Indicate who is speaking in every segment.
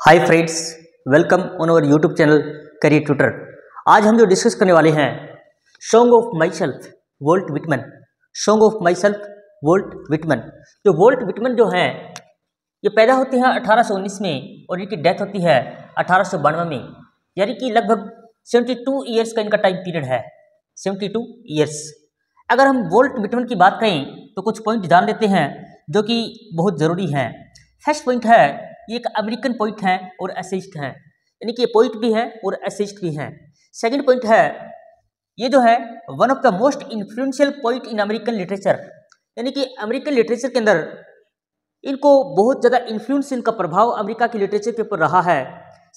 Speaker 1: Hi friends, welcome on our YouTube channel career tutor. आज हम जो डिस्कस करने वाले हैं song of myself Walt Whitman. Song of myself Walt Whitman. जो Walt Whitman जो हैं ये पैदा होते हैं 1819 में और इनकी डेथ होती है 1892 में, यानी कि लगभग 72 ईयर्स का इनका टाइम पीरियड है। 72 ईयर्स। अगर हम वॉल्ट विटमन की बात करें तो कुछ पॉइंट जान लेते हैं जो कि बहुत ज़रूरी हैं। फर्स्ट पॉइंट है, ये एक अमेरिकन पोइट हैं और एसेइस्ट हैं, यानी कि ये पोइट भी हैं और एसेइस्ट भी हैं। सेकंड पॉइंट है, ये जो है one of the most influential poet in American literature, यानी कि अमेरिकन लिटरेचर के अंदर इनको बहुत ज़्यादा इन्फ्लुएंस, इनका प्रभाव अमेरिका की लिटरेचर के ऊपर रहा है।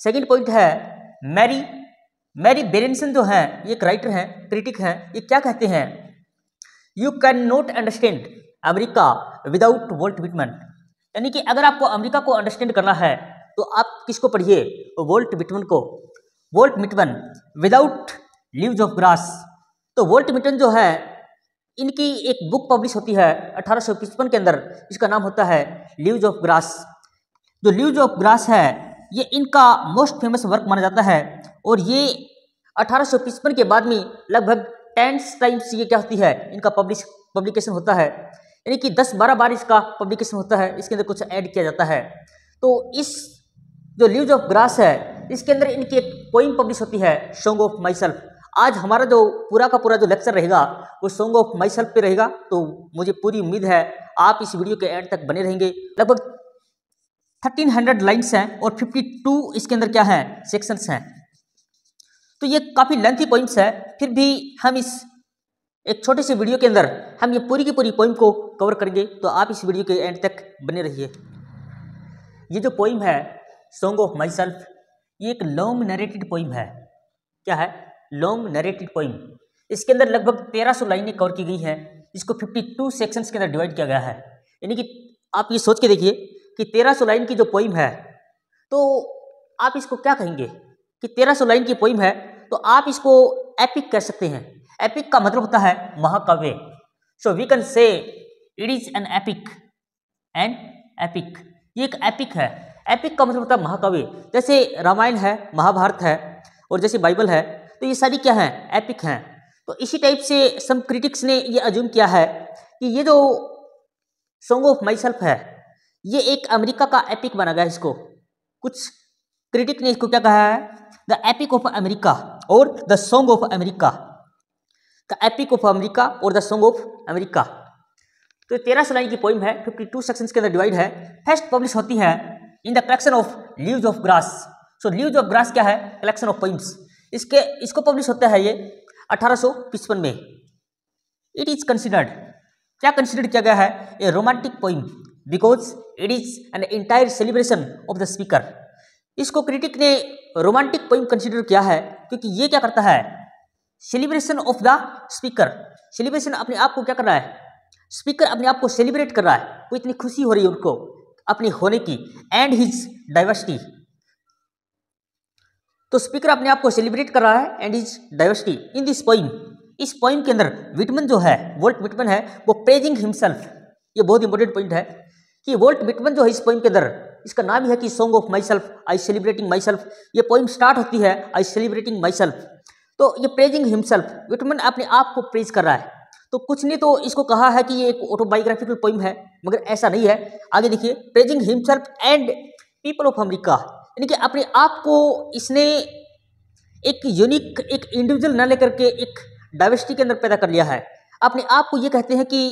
Speaker 1: सेकंड पॉइंट है, मैरी बेरेंसन जो हैं ये एक राइटर हैं, क्रिटिक हैं। ये क्या कहते हैं, you can not understand America without Walt Whitman, यानी कि अगर आपको अमेरिका को अंडरस्टैंड करना है तो आप किसको पढ़िए, वॉल्ट विटमन को। Walt Whitman without leaves of grass. तो वॉल्ट विटमन जो है इनकी एक बुक पब्लिश होती है 1855 के अंदर, इसका नाम होता है लीव्स ऑफ ग्रास। जो लीव्स ऑफ ग्रास है ये इनका मोस्ट फेमस वर्क माना जाता है और ये 1855 के बाद में लगभग 10 टाइम्स ये क्या होती है, इनका पब्लिकेशन होता है, यानी कि 10-12 बार इसका पब्लिकेशन होता है। इसके अंदर कुछ ऐड किया जाता है। तो इस जो लीव्स ऑफ ग्रास है इसके अंदर इनकी एक पोइम पब्लिश होती है, सॉन्ग ऑफ माई सेल्फ। आज हमारा जो पूरा का पूरा जो लेक्चर रहेगा वो सॉन्ग ऑफ माई सेल्फ पे रहेगा। तो मुझे पूरी उम्मीद है आप इस वीडियो के एंड तक बने रहेंगे। लगभग 1300 लाइन्स हैं और 52 इसके अंदर क्या है, सेक्शंस हैं। तो ये काफ़ी लेंथी पोइम्स है, फिर भी हम इस एक छोटे से वीडियो के अंदर हम ये पूरी की पूरी पोइम को कवर करेंगे। तो आप इस वीडियो के एंड तक बने रहिए। ये जो पोइम है सॉन्ग ऑफ माई सेल्फ, ये एक लॉन्ग नरेटेड पोइम है। क्या है, लॉन्ग नरेटेड पोइम। इसके अंदर लगभग 1300 लाइनें कवर की गई हैं, इसको 52 सेक्शंस के अंदर डिवाइड किया गया है। यानी कि आप ये सोच के देखिए कि 1300 लाइन की जो पोइम है तो आप इसको क्या कहेंगे कि 1300 लाइन की पोइम है तो आप इसको एपिक कह सकते हैं। एपिक का मतलब होता है महाकाव्य। So we can say it is an epic. Epic, ये एक एपिक है। एपिक का मतलब होता है महाकाव्य। जैसे रामायण है, महाभारत है और जैसे बाइबल है, तो ये सारी क्या है, एपिक हैं। तो इसी टाइप से सम क्रिटिक्स ने ये अज्यूम किया है कि ये जो सॉन्ग ऑफ माई सेल्फ है ये एक अमेरिका का एपिक बना गया। इसको कुछ क्रिटिक ने इसको क्या कहा है, द एपिक ऑफ अमेरिका और the song of America. The epic of America और द सॉन्ग ऑफ अमेरिका। तो 1300 लाइन की पोइम है, 52 सेक्शंस के अंदर डिवाइड है। फर्स्ट पब्लिश होती है in the collection of leaves of grass. So leaves of grass क्या है, कलेक्शन ऑफ पोइम्स। इसको पब्लिश होता है ये 1855 में। इट इज कंसिडर्ड, क्या कंसिडर किया गया है, ए romantic poem because it is an entire celebration of the speaker. इसको क्रिटिक ने रोमांटिक पोइम कंसिडर किया है क्योंकि ये क्या करता है, celebration of the speaker. Celebration अपने आप को क्या कर रहा है, स्पीकर अपने आप को सेलिब्रेट कर रहा है, वो इतनी खुशी हो रही है उनको अपने होने की। एंड हिज डाइवर्सिटी, तो स्पीकर अपने आप को सेलिब्रेट कर रहा है and his diversity in this poem. इस पोइम के अंदर विटमन जो है, वॉल्ट विटमन है, वो प्रेजिंग हिमसेल्फ। ये बहुत इंपॉर्टेंट पॉइंट है कि वॉल्ट विटमन जो है इस पोइम के अंदर, इसका नाम ही है कि song of my self, I celebrating my self. ये पोइम स्टार्ट होती है आई सेलिब्रेटिंग माई सेल्फ। तो ये प्रेजिंग हिमसेल्फ, विटमन अपने आप को प्रेज कर रहा है। तो कुछ ने तो इसको कहा है कि ये एक ऑटोबायोग्राफिकल पोइम है, मगर ऐसा नहीं है। आगे देखिए, praising himself and people of America, यानी कि अपने आप को इसने एक यूनिक, एक इंडिविजुअल न लेकर के एक डाइवर्सिटी के अंदर पैदा कर लिया है। अपने आप को ये कहते हैं कि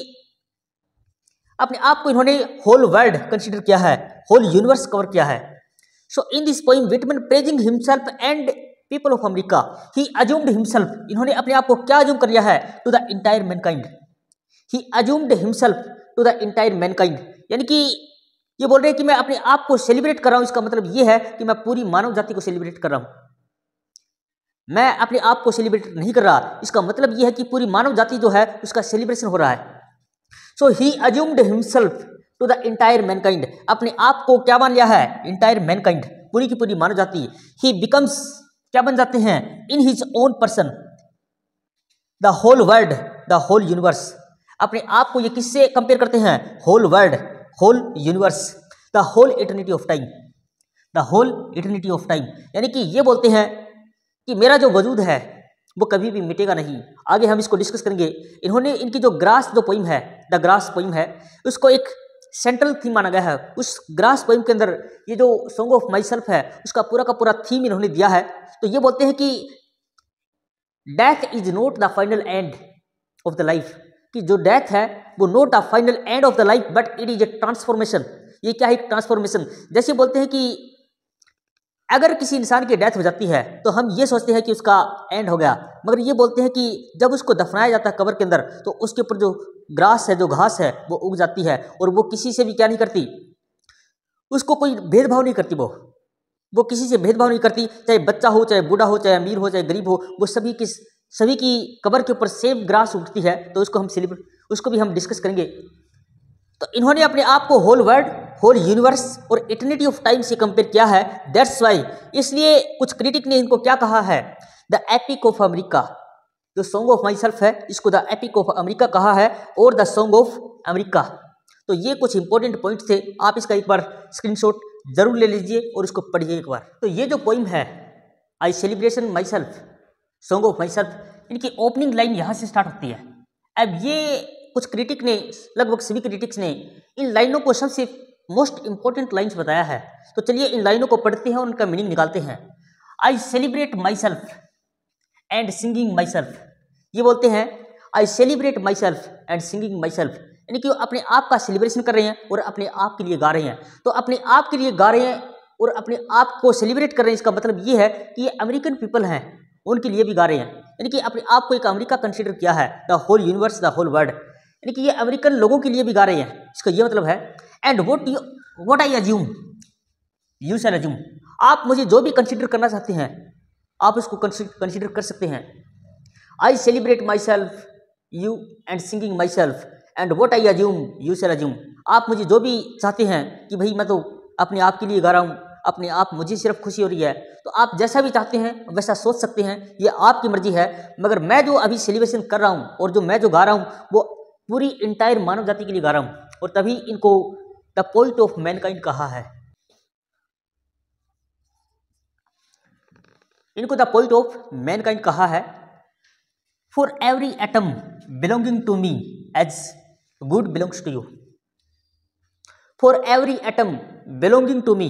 Speaker 1: अपने आप को इन्होंने होल वर्ल्ड कंसिडर किया है, होल यूनिवर्स कवर किया है। So in this poem Whitman praising himself and people of America, he assumed himself, इन्होंने अपने आप को क्या अज्यूम कर लिया है, to the entire mankind. He assumed himself to the entire mankind, यानी कि ये बोल रहे हैं कि मैं अपने आप को सेलिब्रेट कर रहा हूं। इसका मतलब ये है कि मैं पूरी मानव जाति को सेलिब्रेट कर रहा हूं। मैं अपने आप को सेलिब्रेट नहीं कर रहा, इसका मतलब ये है कि पूरी मानव जाति जो है उसका सेलिब्रेशन हो रहा है। So he assumed himself to the entire mankind, अपने आप को क्या मान लिया है, इंटायर मैनकाइंड, पूरी की पूरी मानव जाति। ही बिकम्स, क्या बन जाते हैं, in his own person the whole world, the whole universe. अपने आप को ये किससे कंपेयर करते हैं, whole world, whole universe, the whole eternity of time. The whole eternity of time, यानी कि ये बोलते हैं कि मेरा जो वजूद है वो कभी भी मिटेगा नहीं। आगे हम इसको डिस्कस करेंगे। इन्होंने इनकी जो ग्रास जो पोइम है, द ग्रास पोइम है, उसको एक सेंट्रल थीम माना गया है। उस ग्रास पोइम के अंदर ये जो सॉन्ग ऑफ माई सेल्फ है उसका पूरा का पूरा थीम इन्होंने दिया है। तो ये बोलते हैं कि death is not the final end of the life, कि जो डेथ है वो not the final end of the life but it is a transformation. ये क्या है? ट्रांसफॉर्मेशन। जैसे बोलते हैं कि अगर किसी इंसान की डेथ हो जाती है तो हम ये सोचते हैं कि उसका एंड हो गया, मगर ये बोलते हैं कि जब उसको दफनाया जाता है कब्र के अंदर तो उसके ऊपर जो ग्रास है, जो घास है, वो उग जाती है और वो किसी से भी क्या नहीं करती, उसको कोई भेदभाव नहीं करती। वो किसी से भेदभाव नहीं करती, चाहे बच्चा हो, चाहे बूढ़ा हो, चाहे अमीर हो, चाहे गरीब हो, वो सभी की कब्र के ऊपर सेम ग्रास उगती है। तो उसको भी हम डिस्कस करेंगे। तो इन्होंने अपने आप को होल वर्ल्ड, होल यूनिवर्स और इटर्निटी ऑफ टाइम से कंपेयर किया है। दैट्स वाई, इसलिए कुछ क्रिटिक ने इनको क्या कहा है? The epic of America. जो सॉन्ग ऑफ माई सेल्फ है इसको द एपिक ऑफ अमेरिका कहा है, और द सॉन्ग ऑफ अमेरिका। तो ये कुछ इंपॉर्टेंट पॉइंट थे, आप इसका एक बार स्क्रीनशॉट जरूर ले लीजिए और इसको पढ़िए एक बार। तो ये जो पोइम है I celebration myself, song of myself, इनकी ओपनिंग लाइन यहाँ से स्टार्ट होती है। अब ये कुछ क्रिटिक ने, लगभग सभी क्रिटिक्स ने इन लाइनों को सबसे मोस्ट इंपॉर्टेंट लाइन्स बताया है। तो चलिए इन लाइनों को पढ़ते हैं और उनका मीनिंग निकालते हैं। आई celebrate myself and singing myself. ये बोलते हैं आई celebrate myself and singing my self, यानी कि अपने आप का सेलिब्रेशन कर रहे हैं और अपने आप के लिए गा रहे हैं। तो अपने आप के लिए गा रहे हैं और अपने आप को सेलिब्रेट कर रहे हैं, इसका मतलब ये है कि ये अमेरिकन पीपल हैं, उनके लिए भी गा रहे हैं। यानी कि अपने आप को एक अमेरिका कंसिडर किया है, the whole universe, the whole world, यानी कि ये अमेरिकन लोगों के लिए भी गा रहे हैं। इसका ये मतलब है and what I assume you shall assume. आप मुझे जो भी कंसिडर करना चाहते हैं आप उसको कंसिडर कर सकते हैं। आई celebrate my self you and singing myself and what I assume you shall assume. आप मुझे जो भी चाहते हैं कि भाई मैं तो अपने आप के लिए गा रहा हूँ, अपने आप मुझे सिर्फ खुशी हो रही है, तो आप जैसा भी चाहते हैं वैसा सोच सकते हैं, ये आपकी मर्जी है। मगर मैं जो अभी सेलिब्रेशन कर रहा हूँ और जो मैं जो गा रहा हूँ वो पूरी इंटायर मानव जाति के लिए गा रहा हूँ, और तभी इनको द पोइट ऑफ मैनकाइंड कहा है। इनको द पोइट ऑफ मैनकाइंड कहा है। For every atom belonging to me as good belongs to you. For every atom belonging to me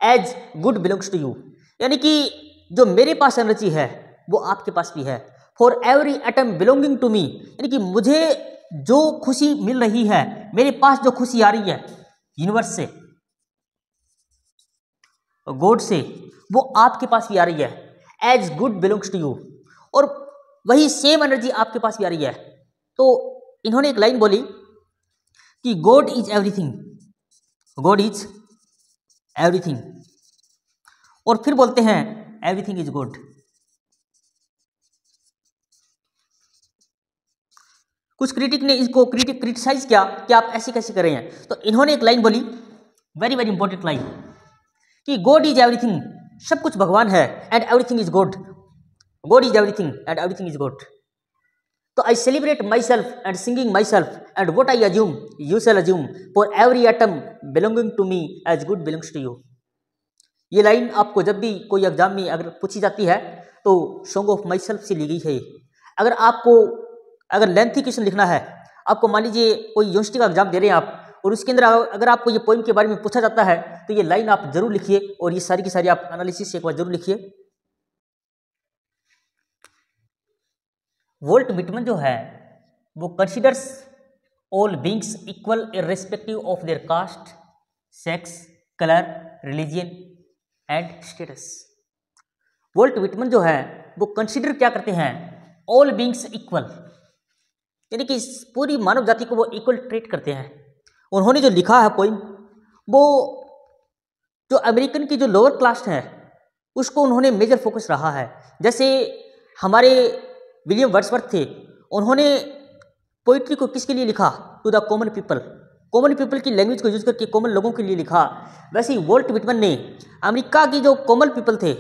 Speaker 1: as good belongs to you, यानी कि जो मेरे पास एनर्जी है वो आपके पास भी है। For every atom belonging to me, यानी कि मुझे जो खुशी मिल रही है, मेरे पास जो खुशी आ रही है यूनिवर्स से, गॉड से, वो आपके पास भी आ रही है as good belongs to you, और वही सेम एनर्जी आपके पास भी आ रही है। तो इन्होंने एक लाइन बोली कि God is everything, God is everything, और फिर बोलते हैं एवरीथिंग इज गुड। कुछ क्रिटिक ने इसको क्रिटिसाइज किया कि आप ऐसे कैसे कर रहे हैं। तो इन्होंने एक लाइन बोली, वेरी वेरी इंपॉर्टेंट लाइन, कि गॉड इज एवरीथिंग, सब कुछ भगवान है, and everything is God, God is everything and everything is God. तो I celebrate myself and singing myself and what I assume you shall assume, for every atom belonging to me as good belongs to you. ये line आपको जब भी कोई exam में अगर पूछी जाती है तो सॉन्ग ऑफ माई सेल्फ से ली गई है। अगर लेंथी क्वेश्चन लिखना है, आपको मान लीजिए कोई यूनिवर्सिटी का एग्जाम दे रहे हैं आप, और उसके अंदर अगर आपको ये पोइम के बारे में पूछा जाता है तो ये लाइन आप जरूर लिखिए, और ये सारी की सारी आप एनालिसिस से एक बार जरूर लिखिए। वोल्ट विटमन जो है वो considers all beings equal irrespective of their caste, sex, colour, religion and status. Volt Whitman जो है वो कंसिडर क्या करते हैं? ऑल बीइंग्स इक्वल, यानी कि पूरी मानव जाति को वो इक्वल ट्रीट करते हैं। उन्होंने जो लिखा है पोइम, वो जो अमेरिकन की जो लोअर क्लास है उसको उन्होंने मेजर फोकस रहा है। जैसे हमारे विलियम वर्ड्सवर्थ थे, उन्होंने पोइट्री को किसके लिए लिखा? To the common people, common people की लैंग्वेज को यूज करके कॉमन लोगों के लिए लिखा। वैसे ही वोल्ट विटमन ने अमेरिका की जो कॉमन पीपल थे,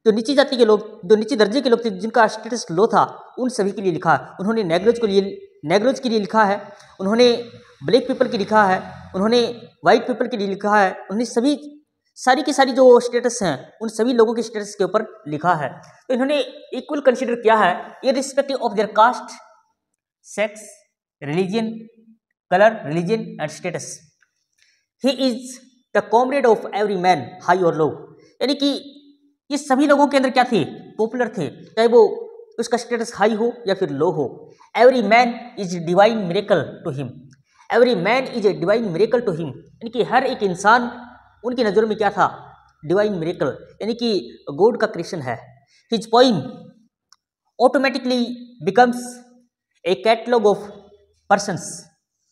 Speaker 1: जो नीची जाति के लोग, जो नीचे दर्जे के लोग थे, जिनका स्टेटस लो था, उन सभी के लिए लिखा। उन्होंने नेग्रोज के लिए लिखा है, उन्होंने ब्लैक पीपल के लिखा है, उन्होंने वाइट पीपल के लिए लिखा है, उन्होंने सारी की सारी जो स्टेटस हैं उन सभी लोगों के स्टेटस के ऊपर लिखा है। तो इन्होंने इक्वल कंसिडर किया है irrespective of their caste, sex, religion, colour, religion and status. He is the comrade of every man high और लो, यानी कि ये सभी लोगों के अंदर क्या थे, पॉपुलर थे, चाहे वो उसका स्टेटस हाई हो या फिर लो हो। Every man is divine miracle to him, every man is a divine miracle to him, यानी कि हर एक इंसान उनकी नज़रों में क्या था, डिवाइन मिरेकल, यानी कि गॉड का क्रिएशन है। His poem automatically becomes a catalogue of persons,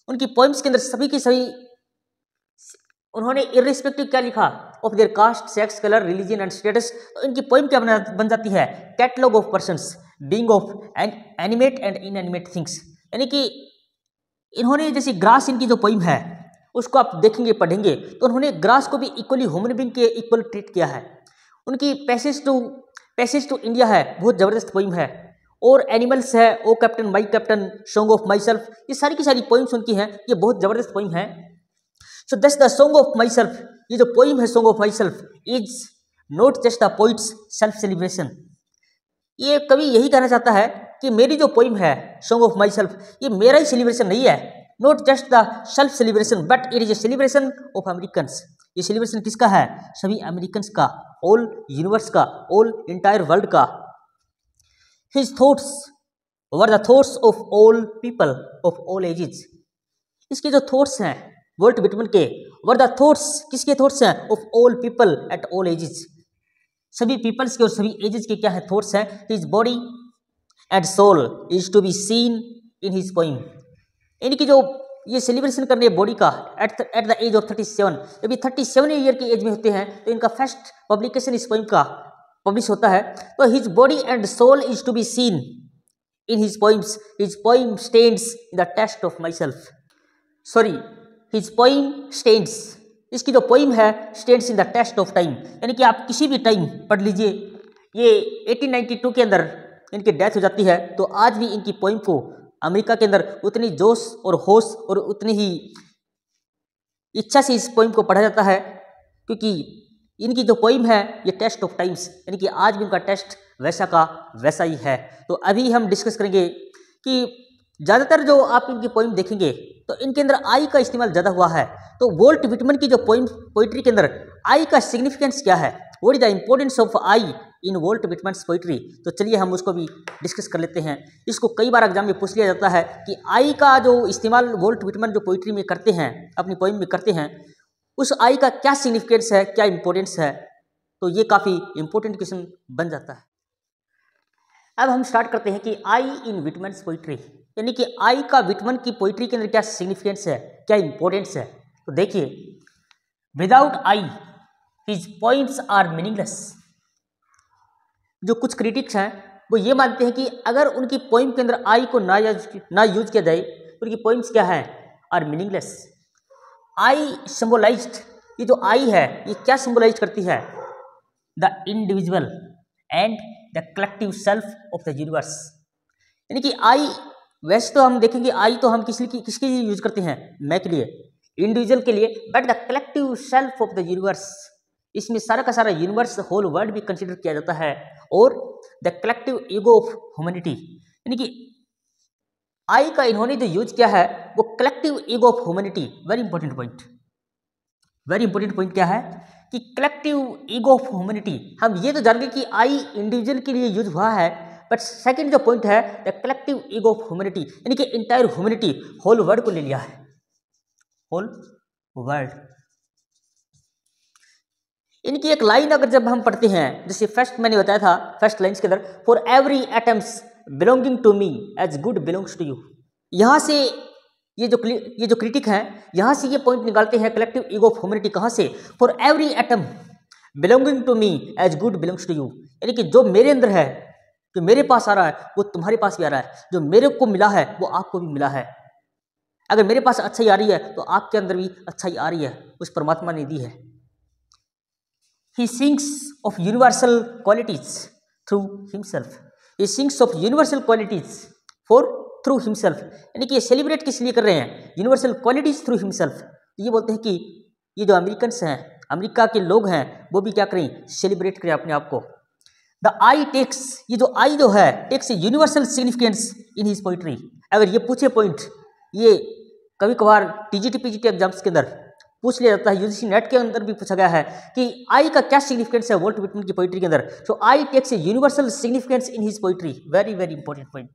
Speaker 1: उनकी पोइम्स के अंदर सभी की सभी उन्होंने इररिस्पेक्टिव क्या लिखा, of their caste, sex, colour, religion and status. तो इनकी पोइम क्या बन जाती है, catalogue of persons, being of animate and inanimate things, यानी कि इन्होंने जैसे ग्रास, इनकी जो पोइम है उसको आप देखेंगे पढ़ेंगे तो उन्होंने ग्रास को भी इक्वली ह्यूमन बीइंग के इक्वल ट्रीट किया है। उनकी पैसेज टू इंडिया है, बहुत ज़बरदस्त पोइम है, और एनिमल्स है, O captain my captain, song of myself, ये सारी की सारी पोइम्स उनकी हैं, ये बहुत ज़बरदस्त पोइम है। So that's the song of myself, ये जो पोइम है song of my self is not just the poets self celebration. ये कवि यही कहना चाहता है कि मेरी जो पोइम है सॉन्ग ऑफ माई सेल्फ, ये मेरा ही सेलिब्रेशन नहीं है, not just the self celebration but it is a celebration of Americans. ये सेलिब्रेशन किसका है, सभी अमेरिकन्स का, ऑल यूनिवर्स का, ऑल इंटायर वर्ल्ड का। His thoughts were the thoughts of all people of all ages, इसके जो थॉट्स हैं वॉल्ट विटमन के, वर द थॉट्स, किसके थॉट्स हैं, of all people at all ages, सभी पीपल्स के और सभी एजेस के क्या है, थॉट्स हैं। His body and soul is to be seen in his poem, इनकी जो ये सेलिब्रेशन करने बॉडी का एट द एज ऑफ 37, जब ये 37 ईयर की एज में होते हैं तो इनका फर्स्ट पब्लिकेशन इस पोइम का पब्लिश होता है। तो his body and soul is to be seen in his poems, his poem stands in the test of myself, sorry his poem stands, इसकी जो पोइम है stands in the test of time, यानी कि आप किसी भी time पढ़ लीजिए। ये 1892 के अंदर इनकी डेथ हो जाती है, तो आज भी इनकी पोइम को अमेरिका के अंदर उतनी जोश और होश और उतनी ही इच्छा से इस पोइम को पढ़ा जाता है, क्योंकि इनकी जो पोइम है ये टेस्ट ऑफ टाइम्स, यानी कि आज भी उनका टेस्ट वैसा का वैसा ही है। तो अभी हम डिस्कस करेंगे कि ज़्यादातर जो आप इनकी पोइम देखेंगे तो इनके अंदर आई का इस्तेमाल ज़्यादा हुआ है। तो वॉल्ट विटमन की जो पोइट्री के अंदर आई का सिग्निफिकेंस क्या है, what is the importance of I in Walt Whitman's poetry, तो चलिए हम उसको भी डिस्कस कर लेते हैं। इसको कई बार एग्जाम में पूछ लिया जाता है कि आई का जो इस्तेमाल वॉल्ट विटमन जो पोइट्री में करते हैं, अपनी पोइम में करते हैं, उस आई का क्या सिग्निफिकेंस है, क्या इंपॉर्टेंस है, तो ये काफ़ी इंपॉर्टेंट क्वेश्चन बन जाता है। अब हम स्टार्ट करते हैं कि आई इन विटमन्स पोइट्री, यानी कि आई का विटमन की पोइट्री के अंदर क्या सिग्निफिकेंस है, क्या इंपॉर्टेंस है। तो देखिए, without I his poems are meaningless. जो कुछ क्रिटिक्स हैं वो ये मानते हैं कि अगर उनकी पोइम के अंदर आई को ना यूज किया जाए तो उनकी पोइम्स क्या है, आर मीनिंगलेस। आई सिंबलाइज्ड, ये जो आई है ये क्या सिंबलाइज करती है, the individual and the collective self of the universe, यानी कि आई, वैसे तो हम देखेंगे आई तो हम किसके लिए यूज करते हैं, मैं के लिए, इंडिविजुअल के लिए, but the collective self of the universe, इसमें सारा का सारा यूनिवर्स, होल वर्ल्ड भी कंसिडर किया जाता है, और the collective ego of humanity, यानी कि आई का इन्होंने जो यूज किया है वो collective ego of humanity. Very important point, very important point क्या है कि कलेक्टिव ईगो ऑफ ह्यूमैनिटी। हम ये तो जान गए कि आई इंडिविजुअल के लिए यूज हुआ है, बट सेकंड जो पॉइंट है the collective ego of humanity, यानी कि इंटायर ह्यूमैनिटी, होल वर्ल्ड को ले लिया है, होल वर्ल्ड। इनकी एक लाइन अगर जब हम पढ़ते हैं, जैसे फर्स्ट मैंने बताया था, फर्स्ट लाइन्स के अंदर, for every atoms belonging to me as good belongs to you, यहाँ से ये जो क्रिटिक हैं यहाँ से ये पॉइंट निकालते हैं कलेक्टिव ईगो ऑफ ह्यूमैनिटी, कहाँ से, for every atom belonging to me as good belongs to you, यानी कि जो मेरे अंदर है, जो मेरे पास आ रहा है वो तुम्हारे पास भी आ रहा है, जो मेरे को मिला है वो आपको भी मिला है। अगर मेरे पास अच्छाई आ रही है तो आपके अंदर भी अच्छाई आ रही है, उस परमात्मा ने दी है। He sings of universal qualities through himself. He sings of universal qualities through himself. यानी कि ये सेलिब्रेट किस लिए कर रहे हैं, यूनिवर्सल क्वालिटीज थ्रू हिमसेल्फ। ये बोलते हैं कि ये जो अमेरिकन्स हैं अमेरिका के लोग हैं वो भी क्या करें, सेलिब्रेट करें अपने आप को। द आई टेक्स, ये जो आई जो है takes universal significance in his poetry. अगर ये पूछे पॉइंट, ये कभी कभार टीजीटी पीजीटी एग्जाम्स के अंदर पूछ लिया जाता है, यूजीसी नेट के अंदर भी पूछा गया है कि आई का क्या सिग्निफिकेंस है वॉल्ट विटमन की पोइट्री के अंदर। So I takes universal significance in his poetry, very very important point.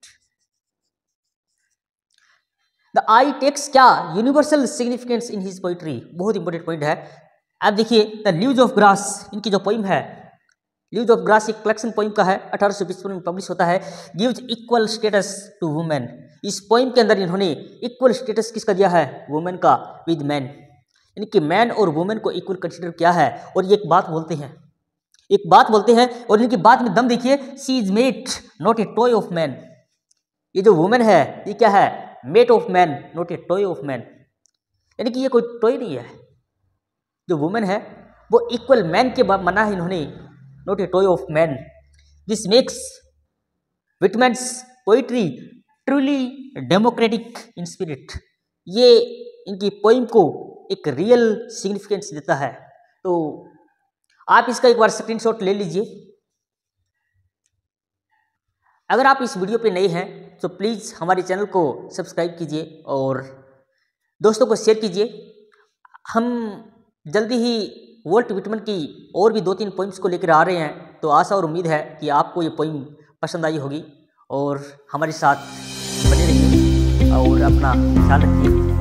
Speaker 1: The I takes क्या universal significance in his poetry, बहुत इंपॉर्टेंट पॉइंट है। अब देखिए द लीव्स ऑफ ग्रास, इनकी जो पोइम है लीव्स ऑफ ग्रास एक कलेक्शन पोइम का है, 1855 में पब्लिश होता है। Gives equal status to women, इस पोइम के अंदर इन्होंने इक्वल स्टेटस किसका दिया है, वुमेन का विद मैन, यानी कि मैन और वुमेन को इक्वल कंसिडर किया है। और ये एक बात बोलते हैं और इनकी बात में दम देखिए, she is mate not a toy of man. ये जो वुमेन है ये क्या है, mate of man not a toy of man, यानी कि ये कोई टॉय नहीं है। जो वुमेन है वो इक्वल मैन के मना है इन्होंने, not a toy of man. This makes Whitman's poetry truly democratic in spirit, ये इनकी पोइम को एक रियल सिग्निफिकेंस देता है। तो आप इसका एक बार स्क्रीनशॉट ले लीजिए। अगर आप इस वीडियो पे नए हैं तो प्लीज़ हमारे चैनल को सब्सक्राइब कीजिए और दोस्तों को शेयर कीजिए। हम जल्दी ही वॉल्ट विटमन की और भी 2-3 पोइम्स को लेकर आ रहे हैं, तो आशा और उम्मीद है कि आपको ये पोइम पसंद आई होगी और हमारे साथ बने रहिए और अपना ख्याल रखिए।